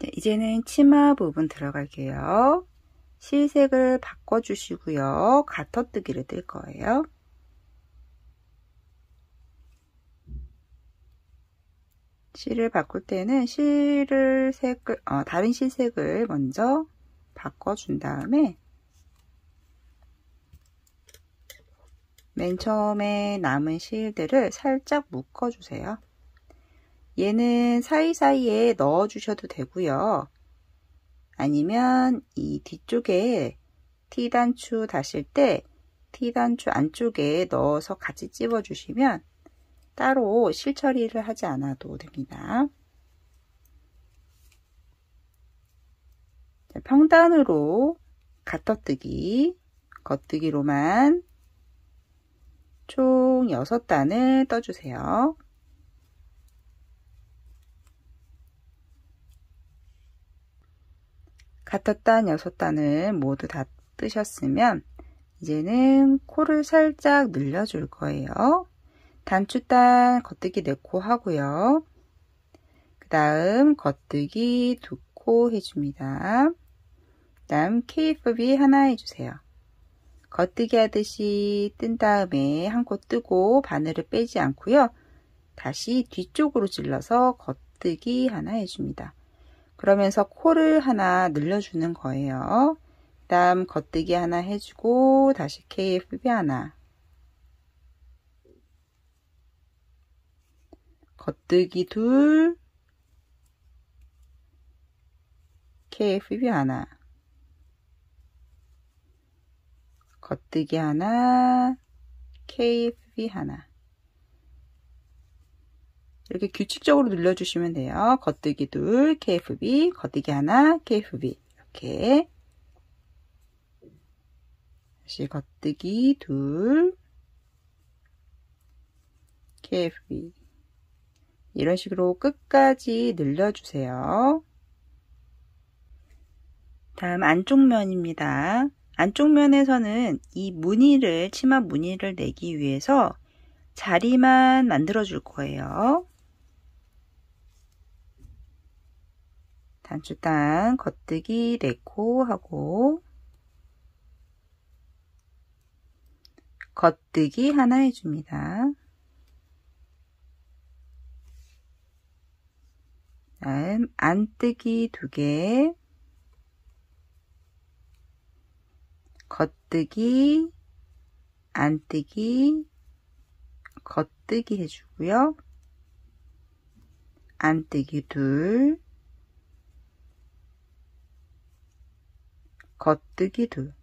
네, 이제는 치마 부분 들어갈게요. 실색을 바꿔주시고요. 가터뜨기를 뜰 거예요. 실을 바꿀 때는 다른 실색을 먼저 바꿔준 다음에 맨 처음에 남은 실들을 살짝 묶어주세요. 얘는 사이사이에 넣어주셔도 되고요. 아니면 이 뒤쪽에 T단추 다실 때 T단추 안쪽에 넣어서 같이 찝어주시면 따로 실 처리를 하지 않아도 됩니다. 자, 평단으로 가터뜨기, 겉뜨기로만 총 6단을 떠주세요. 가터단 6단을 모두 다 뜨셨으면 이제는 코를 살짝 늘려줄 거예요. 단추단 겉뜨기 4코 하고요. 그 다음 겉뜨기 2코 해줍니다. 그 다음 케이프비 하나 해주세요. 겉뜨기 하듯이 뜬 다음에 한 코 뜨고 바늘을 빼지 않고요. 다시 뒤쪽으로 찔러서 겉뜨기 하나 해줍니다. 그러면서 코를 하나 늘려주는 거예요. 그 다음 겉뜨기 하나 해주고 다시 KFB 하나, 겉뜨기 둘, KFB 하나, 겉뜨기 하나, KFB 하나. 이렇게 규칙적으로 눌러주시면 돼요. 겉뜨기 둘, KFB, 겉뜨기 하나, KFB. 이렇게. 다시 겉뜨기 둘, KFB. 이런 식으로 끝까지 늘려주세요. 다음 안쪽 면입니다. 안쪽 면에서는 이 무늬를, 치마 무늬를 내기 위해서 자리만 만들어 줄 거예요. 단추단 겉뜨기 4코 하고 겉뜨기 하나 해줍니다. 다음 안뜨기 2개, 겉뜨기, 안뜨기, 겉뜨기 해주고요. 안뜨기 둘, 겉뜨기 둘.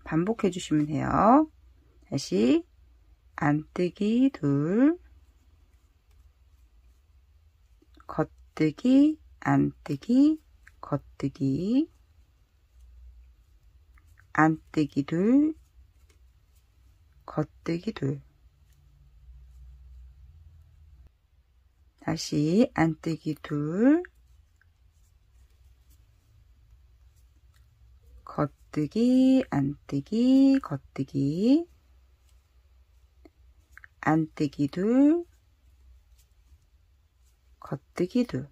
반복해 주시면 돼요. 다시 안뜨기 둘, 겉뜨기, 안뜨기, 겉뜨기, 안뜨기 둘, 겉뜨기 둘. 다시 안뜨기 둘, 겉뜨기, 안뜨기, 겉뜨기, 안뜨기 둘, 겉뜨기 둘.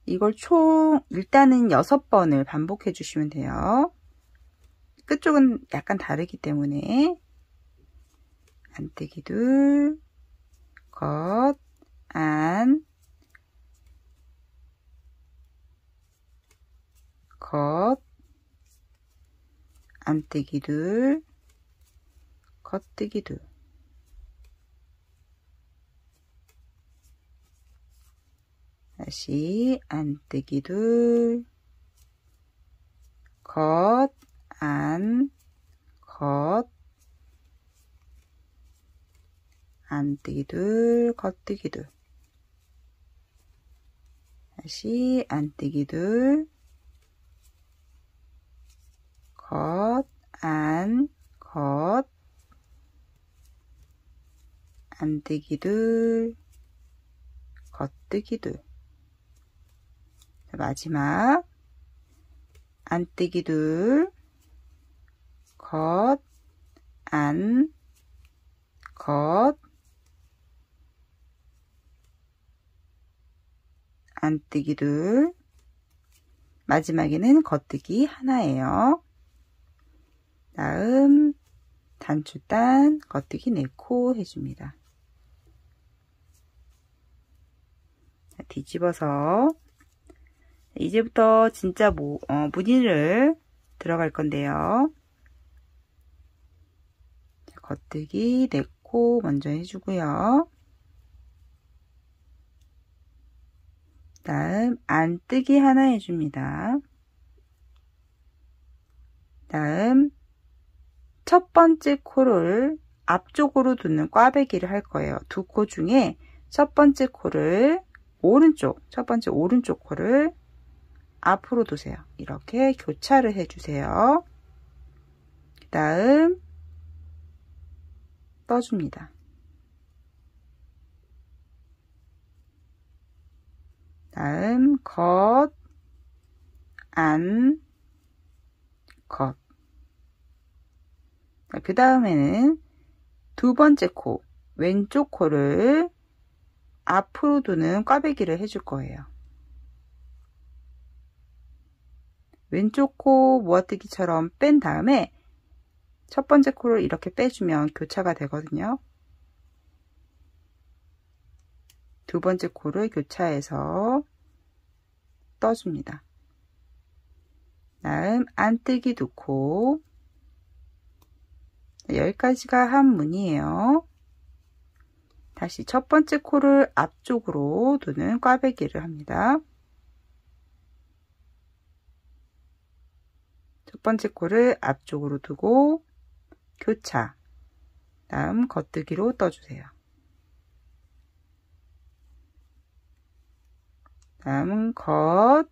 이걸 총 일단은 6번을 반복해 주시면 돼요. 끝쪽은 약간 다르기 때문에 안뜨기 둘, 겉, 안, 겉, 안뜨기 둘, 겉뜨기 둘. 다시 안뜨기 둘, 겉, 안, 겉, 안뜨기 둘, 겉뜨기 둘. 다시 안뜨기 둘, 겉, 안, 겉, 안뜨기 둘, 겉뜨기 둘. 마지막 안뜨기 둘, 겉, 안, 겉, 안뜨기 둘, 마지막에는 겉뜨기 하나예요. 다음 단추단 겉뜨기 4코 해줍니다. 자, 뒤집어서 이제부터 진짜 무늬를 들어갈 건데요. 자, 겉뜨기 4코 먼저 해주고요. 다음 안뜨기 하나 해줍니다. 다음 첫 번째 코를 앞쪽으로 두는 꽈배기를 할 거예요. 2코 중에 첫 번째 코를 첫 번째 오른쪽 코를 앞으로 두세요. 이렇게 교차를 해주세요. 그 다음 떠줍니다. 다음 겉, 안, 겉. 그 다음에는 두 번째 코, 왼쪽 코를 앞으로 두는 꽈배기를 해줄 거예요. 왼쪽 코 모아뜨기처럼 뺀 다음에 첫 번째 코를 이렇게 빼주면 교차가 되거든요. 두 번째 코를 교차해서 떠줍니다. 다음 안뜨기 2코. 여기까지가 한 무늬예요. 다시 첫 번째 코를 앞쪽으로 두는 꽈배기를 합니다. 첫 번째 코를 앞쪽으로 두고 교차. 다음 겉뜨기로 떠주세요. 다음은 겉,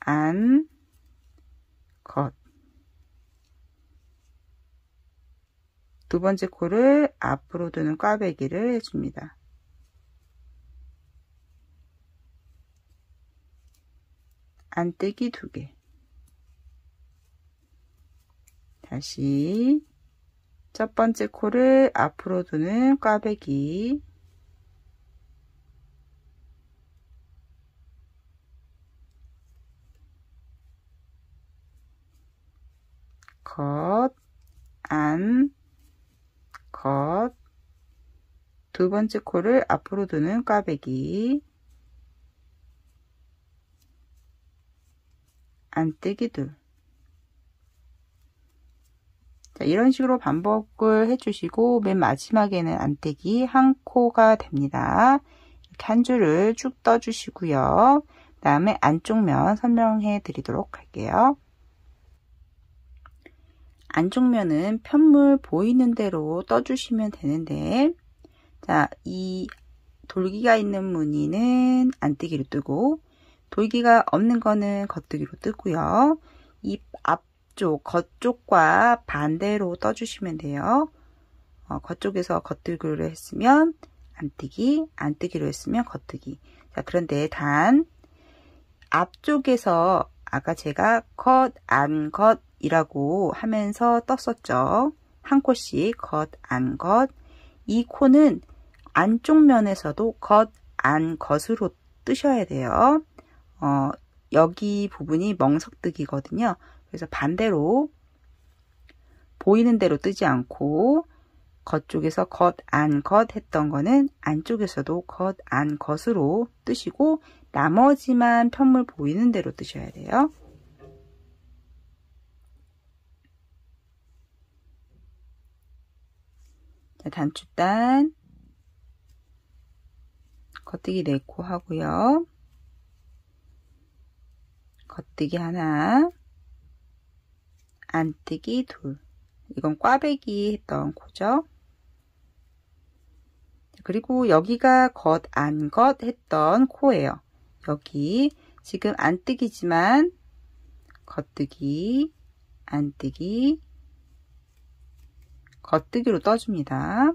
안, 겉. 두 번째 코를 앞으로 두는 꽈배기를 해줍니다. 안뜨기 2개. 다시 첫 번째 코를 앞으로 두는 꽈배기. 겉, 안, 겉. 두 번째 코를 앞으로 두는 꽈배기. 안뜨기 둘. 자, 이런 식으로 반복을 해주시고 맨 마지막에는 안뜨기 1코가 됩니다. 이렇게 한 줄을 쭉 떠주시고요. 그 다음에 안쪽 면 설명해 드리도록 할게요. 안쪽 면은 편물 보이는 대로 떠주시면 되는데, 자, 이 돌기가 있는 무늬는 안뜨기로 뜨고, 돌기가 없는 거는 겉뜨기로 뜨고요. 이 앞쪽, 겉쪽과 반대로 떠주시면 돼요. 겉쪽에서 겉뜨기로 했으면 안뜨기, 안뜨기로 했으면 겉뜨기. 자, 그런데 단 앞쪽에서 아까 제가 겉, 안, 겉 이라고 하면서 떴었죠. 한 코씩 겉, 안, 겉. 이 코는 안쪽 면에서도 겉, 안, 겉으로 뜨셔야 돼요. 여기 부분이 멍석뜨기거든요. 그래서 반대로 보이는 대로 뜨지 않고 겉쪽에서 겉, 안, 겉 했던 거는 안쪽에서도 겉, 안, 겉으로 뜨시고 나머지만 편물 보이는 대로 뜨셔야 돼요. 자, 단추단 겉뜨기 4코 하고요. 겉뜨기 하나, 안뜨기 둘. 이건 꽈배기 했던 코죠. 그리고 여기가 겉, 안, 겉 했던 코예요. 여기 지금 안뜨기지만 겉뜨기, 안뜨기, 겉뜨기로 떠줍니다.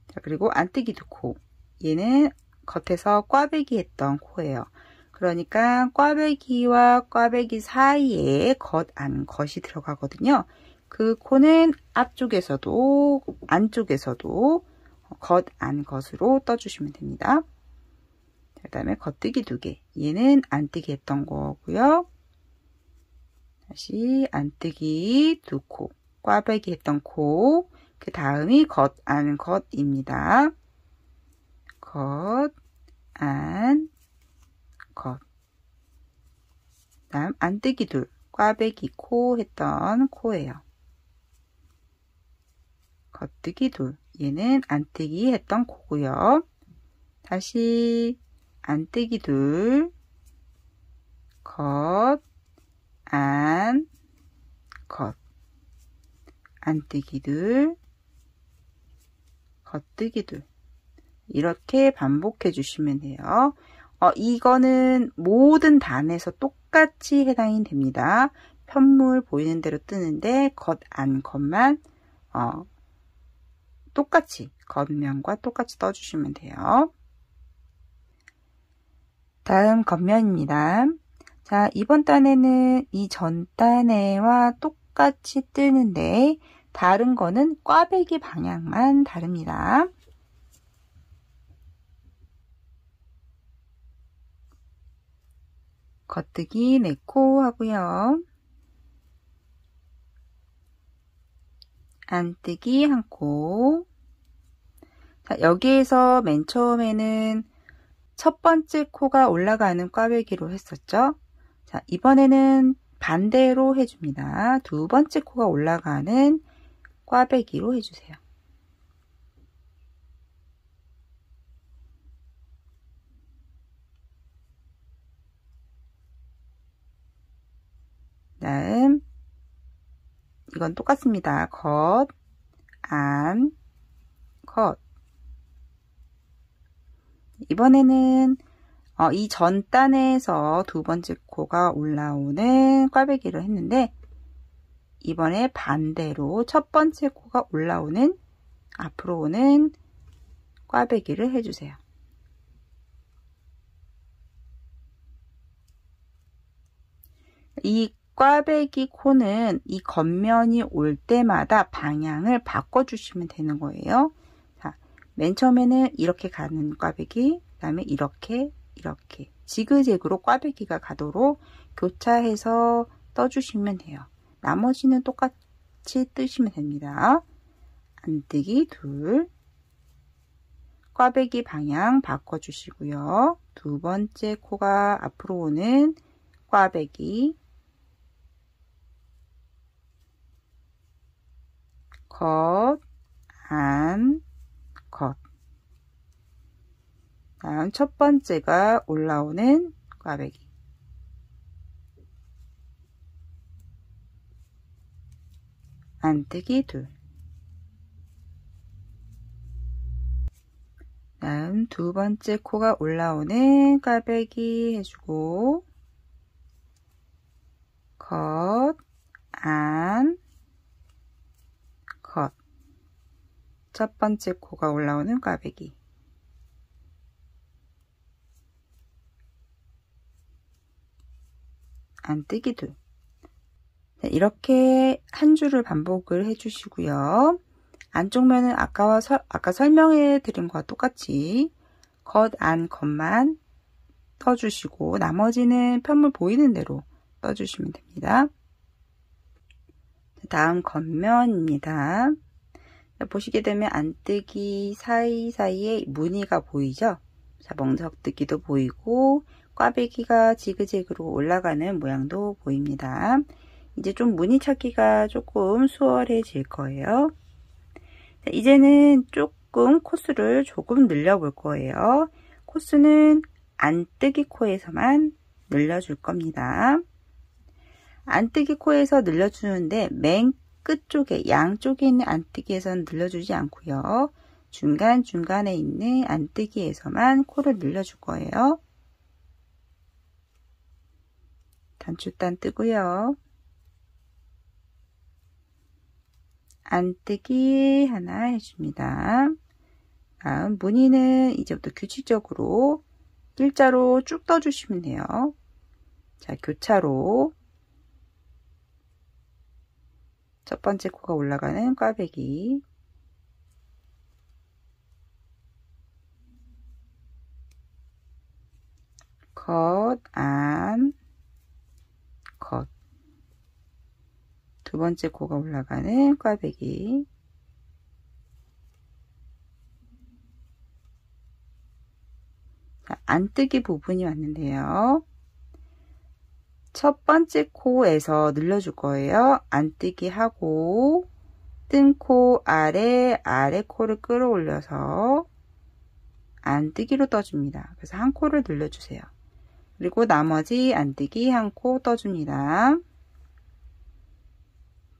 자, 그리고 안뜨기 2코. 얘는 겉에서 꽈배기 했던 코예요. 그러니까 꽈배기와 꽈배기 사이에 겉, 안, 겉이 들어가거든요. 그 코는 앞쪽에서도 안쪽에서도 겉, 안, 겉으로 떠주시면 됩니다. 그 다음에 겉뜨기 2개. 얘는 안뜨기 했던 거고요. 다시 안뜨기 2코. 꽈배기 했던 코. 그 다음이 겉, 안, 겉입니다. 겉, 안, 겉. 다음 안뜨기 2. 꽈배기 코 했던 코예요. 겉뜨기 2. 얘는 안뜨기 했던 코고요. 다시 안뜨기 2. 겉, 안, 겉. 안뜨기 2. 겉뜨기 2. 이렇게 반복해 주시면 돼요. 이거는 모든 단에서 똑같이 해당이 됩니다. 편물 보이는 대로 뜨는데 겉, 안, 겉만 똑같이 겉면과 똑같이 떠주시면 돼요. 다음 겉면입니다. 자, 이번 단에는 이 전 단에와 똑같이 뜨는데 다른 거는 꽈배기 방향만 다릅니다. 겉뜨기 4코 하고요. 안뜨기 1코. 자, 여기에서 맨 처음에는 첫 번째 코가 올라가는 꽈배기로 했었죠. 자, 이번에는 반대로 해줍니다. 두 번째 코가 올라가는 꽈배기로 해주세요. 다음 이건 똑같습니다. 겉, 안, 겉. 이번에는 이 전 단에서 두 번째 코가 올라오는 꽈배기를 했는데 이번에 반대로 첫 번째 코가 올라오는 앞으로 오는 꽈배기를 해주세요. 이 꽈배기 코는 이 겉면이 올 때마다 방향을 바꿔주시면 되는 거예요. 자, 맨 처음에는 이렇게 가는 꽈배기, 그 다음에 이렇게 지그재그로 꽈배기가 가도록 교차해서 떠주시면 돼요. 나머지는 똑같이 뜨시면 됩니다. 안뜨기 2, 꽈배기 방향 바꿔주시고요. 두 번째 코가 앞으로 오는 꽈배기, 겉, 안, 겉. 다음 첫 번째가 올라오는 꽈배기. 안뜨기 2. 다음 두 번째 코가 올라오는 꽈배기 해주고 겉, 안, 겉. 첫 번째 코가 올라오는 꽈배기. 안뜨기 2. 이렇게 한 줄을 반복을 해주시고요. 안쪽 면은 아까 설명해 드린 것과 똑같이 겉, 안, 겉만 떠주시고 나머지는 편물 보이는 대로 떠주시면 됩니다. 다음 겉면입니다. 보시게 되면 안뜨기 사이사이에 무늬가 보이죠? 자, 멍석뜨기도 보이고 꽈배기가 지그재그로 올라가는 모양도 보입니다. 이제 좀 무늬 찾기가 조금 수월해질 거예요. 자, 이제는 조금 코스를 조금 늘려볼 거예요. 코스는 안뜨기 코에서만 늘려줄 겁니다. 안뜨기 코에서 늘려주는데 맨 끝쪽에 양쪽에 있는 안뜨기에서는 늘려주지 않고요. 중간중간에 있는 안뜨기에서만 코를 늘려줄 거예요. 단추단 뜨고요. 안뜨기 하나 해줍니다. 다음 무늬는 이제부터 규칙적으로 일자로 쭉 떠주시면 돼요. 자, 교차로 첫 번째 코가 올라가는 꽈배기, 컷, 안, 컷. 두 번째 코가 올라가는 꽈배기. 자, 안뜨기 부분이 왔는데요. 첫 번째 코에서 늘려줄 거예요. 안뜨기 하고 뜬 코 아래 코를 끌어올려서 안뜨기로 떠줍니다. 그래서 한 코를 늘려주세요. 그리고 나머지 안뜨기 한 코 떠줍니다.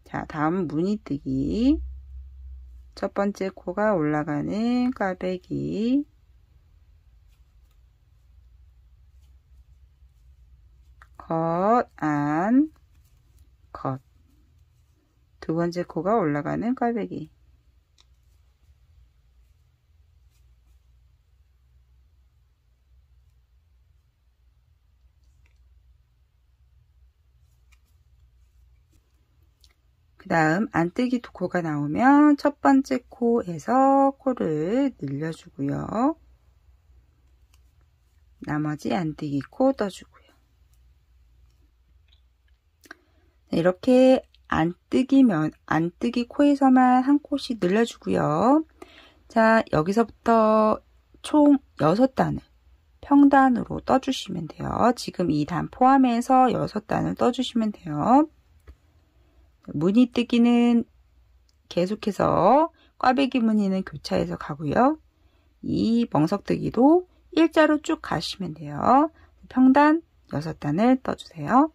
자, 다음 무늬뜨기. 첫 번째 코가 올라가는 꽈배기. 컷, 안, 컷. 두 번째 코가 올라가는 꽈배기. 그 다음 안뜨기 두 코가 나오면 첫 번째 코에서 코를 늘려주고요. 나머지 안뜨기 코 떠주고요. 이렇게 안뜨기 코에서만 한 코씩 늘려주고요. 자, 여기서부터 총 6단을 평단으로 떠주시면 돼요. 지금 이 단 포함해서 6단을 떠주시면 돼요. 무늬뜨기는 계속해서 꽈배기 무늬는 교차해서 가고요. 이 멍석뜨기도 일자로 쭉 가시면 돼요. 평단 6단을 떠주세요.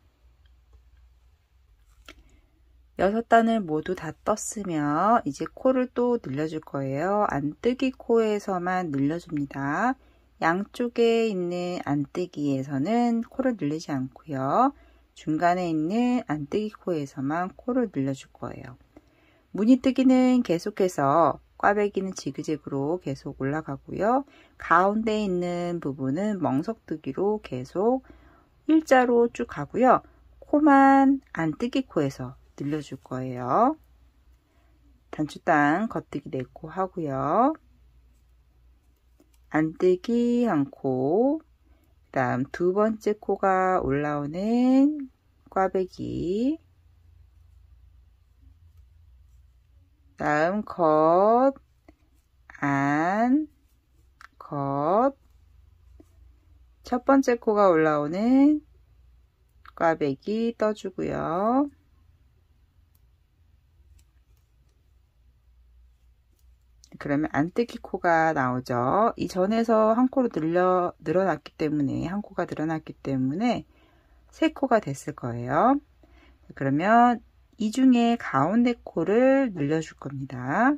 6단을 모두 다 떴으면 이제 코를 또 늘려줄 거예요. 안뜨기 코에서만 늘려줍니다. 양쪽에 있는 안뜨기에서는 코를 늘리지 않고요. 중간에 있는 안뜨기 코에서만 코를 늘려줄 거예요. 무늬뜨기는 계속해서 꽈배기는 지그재그로 계속 올라가고요. 가운데 있는 부분은 멍석뜨기로 계속 일자로 쭉 가고요. 코만 안뜨기 코에서 늘려줄 거예요. 단추단 겉뜨기 4코 하고요. 안뜨기 1코, 그 다음 두 번째 코가 올라오는 꽈배기, 다음 컷, 안, 컷, 첫 번째 코가 올라오는 꽈배기 떠주고요. 그러면 안뜨기 코가 나오죠. 이 전에서 한 코로 늘어났기 때문에, 한 코가 늘어났기 때문에 3코가 됐을 거예요. 그러면 이 중에 가운데 코를 늘려줄 겁니다.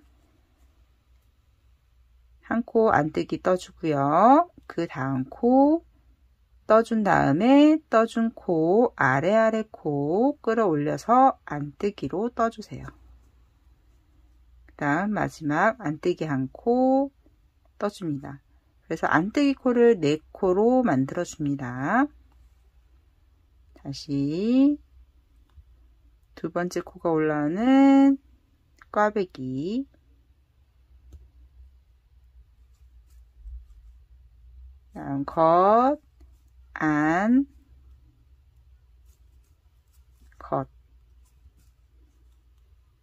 한 코 안뜨기 떠주고요. 그 다음 코 떠준 다음에 떠준 코 아래 코 끌어올려서 안뜨기로 떠주세요. 그 다음 마지막 안뜨기 한 코 떠줍니다. 그래서 안뜨기 코를 4코로 만들어 줍니다. 다시 두 번째 코가 올라오는 꽈배기, 다음 컷, 안, 컷.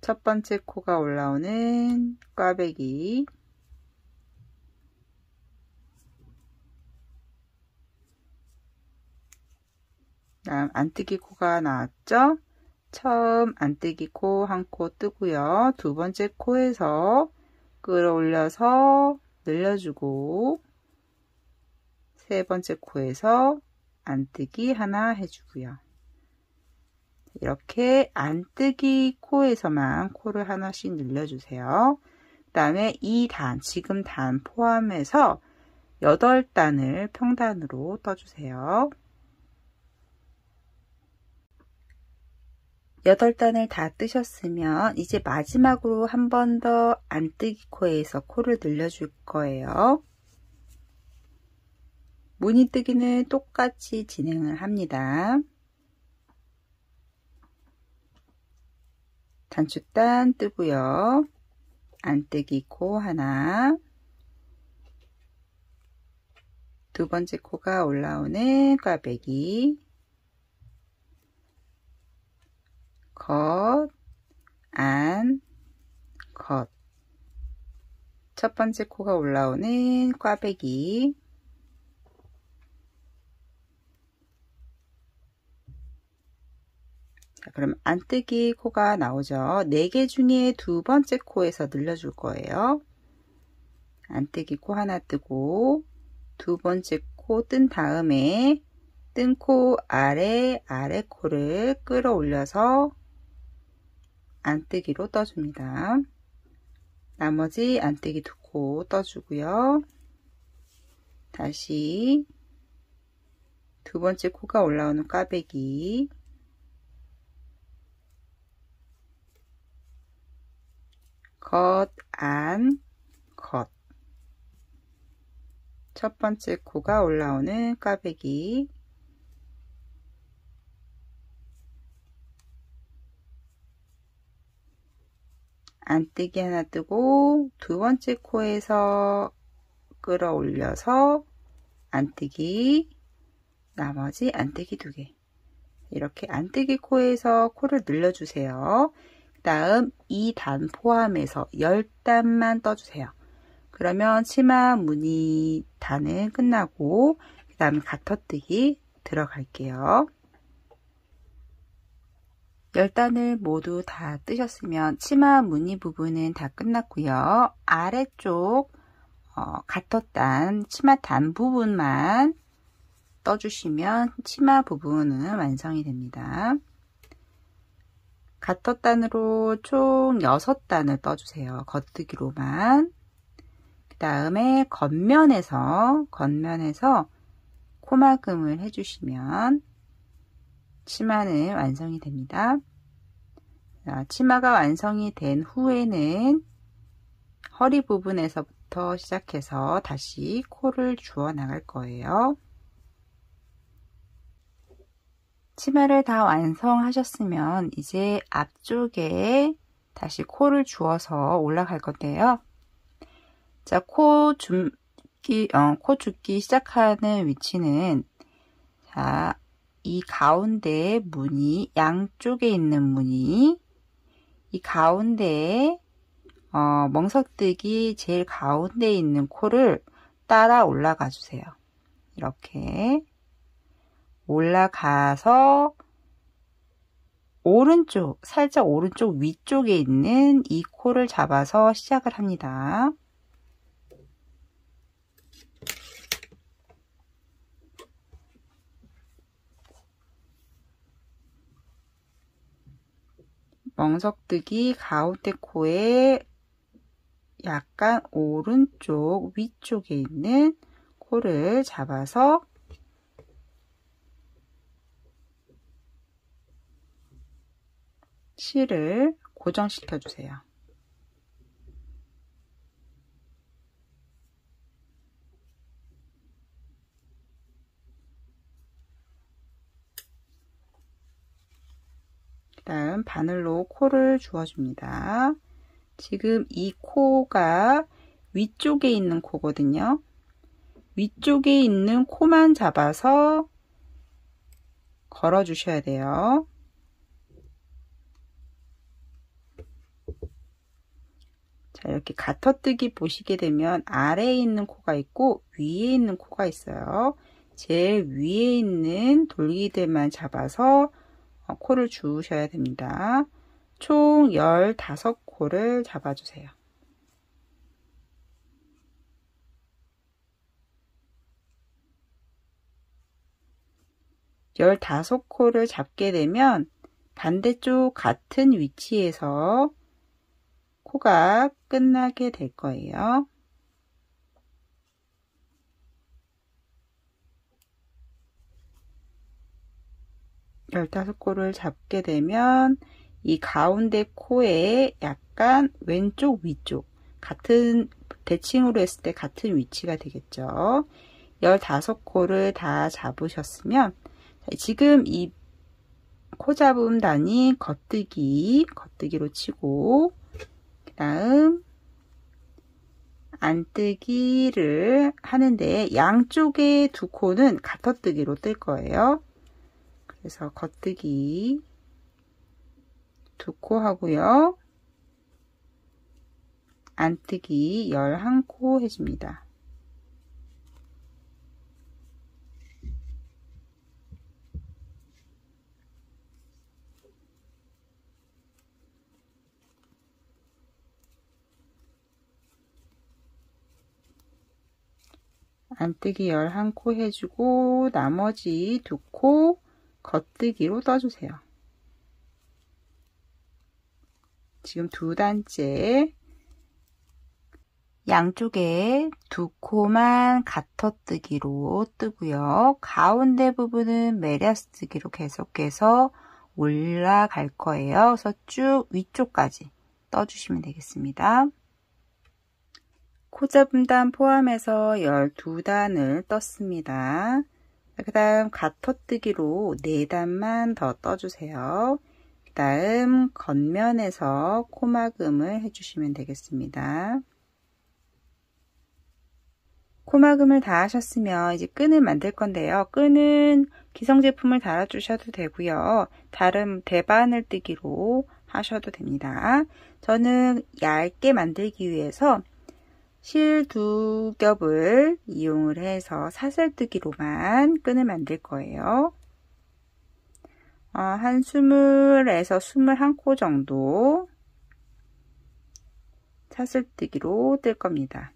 첫 번째 코가 올라오는 꽈배기, 다음 안뜨기 코가 나왔죠? 처음 안뜨기 코 한 코 뜨고요. 두 번째 코에서 끌어올려서 늘려주고 세 번째 코에서 안뜨기 하나 해주고요. 이렇게 안뜨기 코에서만 코를 하나씩 늘려주세요. 그 다음에 이 단, 지금 단 포함해서 8단을 평단으로 떠주세요. 8단을 다 뜨셨으면 이제 마지막으로 한 번 더 안뜨기 코에서 코를 늘려줄 거예요. 무늬뜨기는 똑같이 진행을 합니다. 단추단 뜨고요. 안뜨기 코 하나, 두 번째 코가 올라오는 꽈배기, 컷, 안, 컷. 첫 번째 코가 올라오는 꽈배기, 자, 그럼 안뜨기 코가 나오죠. 4개 중에 두 번째 코에서 늘려줄 거예요. 안뜨기 코 하나 뜨고 두 번째 코 뜬 다음에 뜬 코 아래 코를 끌어올려서 안뜨기로 떠줍니다. 나머지 안뜨기 두 코 떠주고요. 다시 두 번째 코가 올라오는 꽈배기, 컷, 안, 컷. 첫 번째 코가 올라오는 꽈배기, 안뜨기 하나 뜨고 두 번째 코에서 끌어올려서 안뜨기, 나머지 안뜨기 2개. 이렇게 안뜨기 코에서 코를 늘려주세요. 그 다음 2단 포함해서 10단만 떠주세요. 그러면 치마 무늬 단은 끝나고 그 다음에 가터뜨기 들어갈게요. 10단을 모두 다 뜨셨으면 치마 무늬 부분은 다 끝났고요. 아래쪽 가터단 치마 단 부분만 떠주시면 치마 부분은 완성이 됩니다. 가터단으로 총 6단을 떠주세요. 겉뜨기로만. 그 다음에 겉면에서 코막음을 해주시면 치마는 완성이 됩니다. 자, 치마가 완성이 된 후에는 허리 부분에서부터 시작해서 다시 코를 주워 나갈 거예요. 치마를 다 완성하셨으면 이제 앞쪽에 다시 코를 주워서 올라갈 건데요. 자, 코 줍기 시작하는 위치는 자, 이 가운데 무늬, 양쪽에 있는 무늬, 이 가운데에 멍석뜨기 제일 가운데에 있는 코를 따라 올라가 주세요. 이렇게 올라가서 살짝 오른쪽 위쪽에 있는 이 코를 잡아서 시작을 합니다. 멍석뜨기 가운데 코에 약간 오른쪽 위쪽에 있는 코를 잡아서 실을 고정시켜 주세요. 그 다음 바늘로 코를 주어줍니다. 지금 이 코가 위쪽에 있는 코거든요. 위쪽에 있는 코만 잡아서 걸어 주셔야 돼요. 자, 이렇게 가터뜨기 보시게 되면 아래에 있는 코가 있고 위에 있는 코가 있어요. 제일 위에 있는 돌기들만 잡아서 코를 주우셔야 됩니다. 총 15코를 잡아주세요. 15코를 잡게 되면 반대쪽 같은 위치에서 코가 끝나게 될 거예요. 열다섯 코를 잡게 되면 이 가운데 코에 약간 왼쪽 위쪽 같은 대칭으로 했을 때 같은 위치가 되겠죠. 15코를 다 잡으셨으면 지금 이 코 잡음 단위 겉뜨기로 치고 그 다음 안뜨기를 하는데 양쪽의 두 코는 가터뜨기로 뜰 거예요. 그래서 겉뜨기 두 코 하고요. 안뜨기 11코 해줍니다. 안뜨기 11코 해주고 나머지 두 코 겉뜨기로 떠주세요. 지금 두 단째 양쪽에 두 코만 가터뜨기로 뜨고요. 가운데 부분은 메리아스뜨기로 계속해서 올라갈 거예요. 그래서 쭉 위쪽까지 떠주시면 되겠습니다. 코 잡은 단 포함해서 12단을 떴습니다. 그 다음 가터뜨기로 4단만 더 떠주세요. 그 다음 겉면에서 코막음을 해주시면 되겠습니다. 코막음을 다 하셨으면 이제 끈을 만들 건데요. 끈은 기성 제품을 달아주셔도 되고요. 다른 대바늘 뜨기로 하셔도 됩니다. 저는 얇게 만들기 위해서 실 2겹을 이용을 해서 사슬뜨기로만 끈을 만들 거예요. 한 20에서 21코 정도 사슬뜨기로 뜰 겁니다.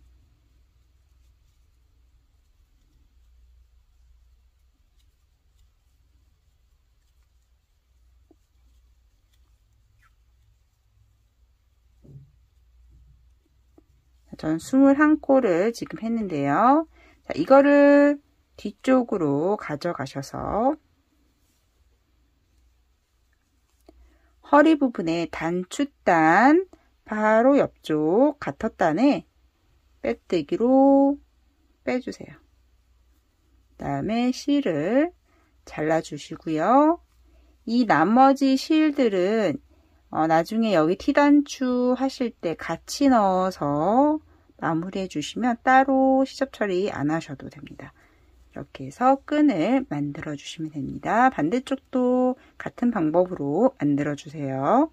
전 21코를 지금 했는데요. 자, 이거를 뒤쪽으로 가져가셔서 허리 부분에 단추단 바로 옆쪽 가터단에 빼뜨기로 빼주세요. 그 다음에 실을 잘라주시고요. 이 나머지 실들은 나중에 여기 T단추 하실 때 같이 넣어서 마무리해 주시면 따로 시접 처리 안 하셔도 됩니다. 이렇게 해서 끈을 만들어 주시면 됩니다. 반대쪽도 같은 방법으로 만들어 주세요.